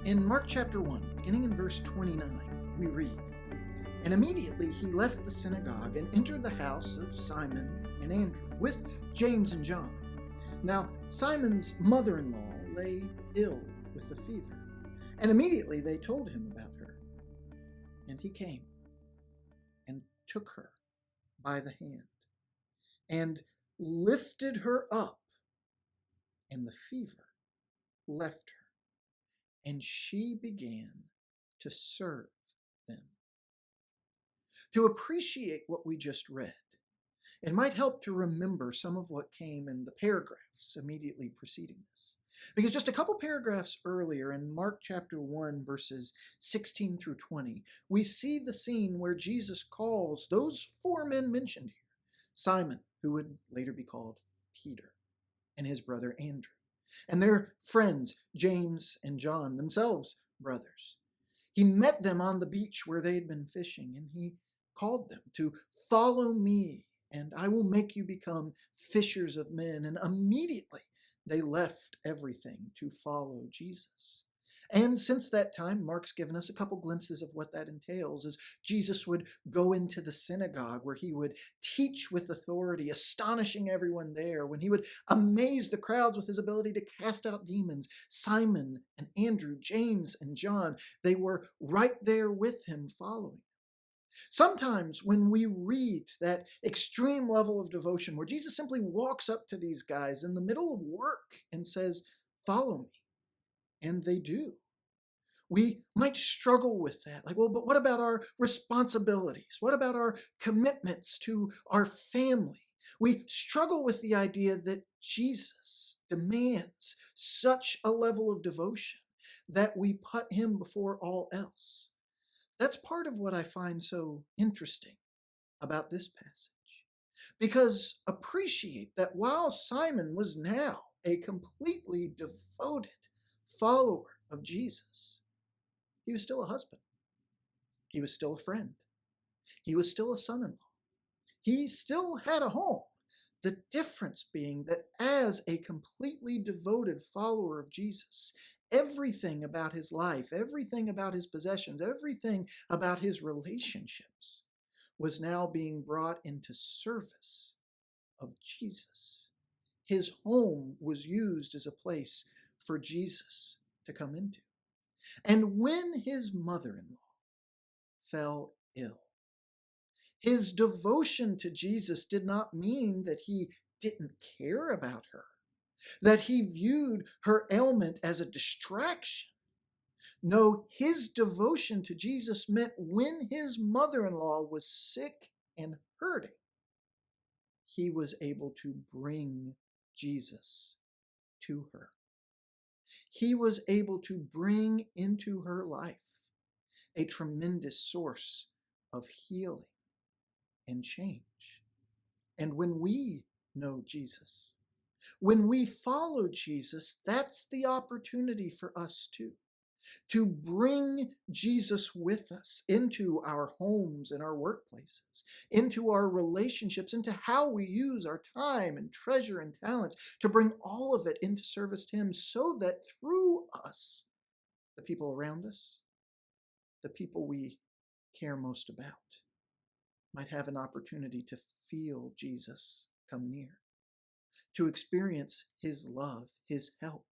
In Mark chapter 1, beginning in verse 29, we read, "And immediately he left the synagogue and entered the house of Simon and Andrew with James and John. Now Simon's mother-in-law lay ill with a fever, and immediately they told him about her. And he came and took her by the hand and lifted her up, and the fever left her, and she began to serve them." To appreciate what we just read, it might help to remember some of what came in the paragraphs immediately preceding this. Because just a couple paragraphs earlier in Mark chapter 1, verses 16 through 20, we see the scene where Jesus calls those four men mentioned here: Simon, who would later be called Peter, and his brother Andrew, and their friends James and John, themselves brothers. He met them on the beach where they had been fishing, and he called them to follow me, and I will make you become fishers of men. And immediately they left everything to follow Jesus. And since that time, Mark's given us a couple glimpses of what that entails, as Jesus would go into the synagogue where he would teach with authority, astonishing everyone there, when he would amaze the crowds with his ability to cast out demons. Simon and Andrew, James and John, they were right there with him following. Sometimes when we read that extreme level of devotion where Jesus simply walks up to these guys in the middle of work and says, "Follow me," and they do, we might struggle with that. Like, well, but what about our responsibilities? What about our commitments to our family? We struggle with the idea that Jesus demands such a level of devotion that we put him before all else. That's part of what I find so interesting about this passage. Because appreciate that while Simon was now a completely devoted follower of Jesus, he was still a husband. He was still a friend. He was still a son-in-law. He still had a home. The difference being that as a completely devoted follower of Jesus, everything about his life, everything about his possessions, everything about his relationships was now being brought into service of Jesus. His home was used as a place for Jesus to come into. And when his mother-in-law fell ill, his devotion to Jesus did not mean that he didn't care about her, that he viewed her ailment as a distraction. No, his devotion to Jesus meant when his mother-in-law was sick and hurting, he was able to bring Jesus to her. He was able to bring into her life a tremendous source of healing and change. And when we know Jesus, when we follow Jesus, that's the opportunity for us too, to bring Jesus with us into our homes and our workplaces, into our relationships, into how we use our time and treasure and talents, to bring all of it into service to him, so that through us, the people around us, the people we care most about, might have an opportunity to feel Jesus come near, to experience his love, his help,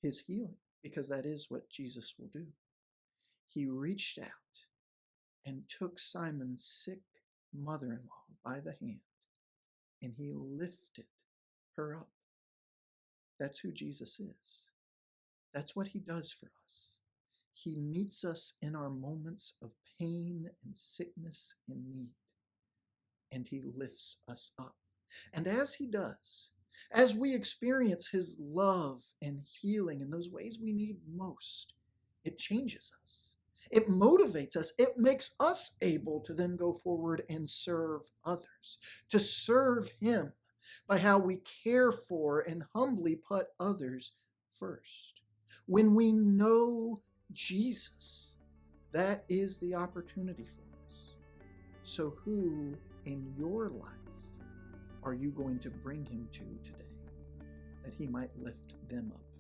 his healing, because that is what Jesus will do. He reached out and took Simon's sick mother-in-law by the hand, and he lifted her up. That's who Jesus is. That's what he does for us. He meets us in our moments of pain and sickness and need, and he lifts us up. And as he does, as we experience his love and healing in those ways we need most, it changes us. It motivates us. It makes us able to then go forward and serve others, to serve him by how we care for and humbly put others first. When we know Jesus, that is the opportunity for us. So who in your life are you going to bring him to today, that he might lift them up?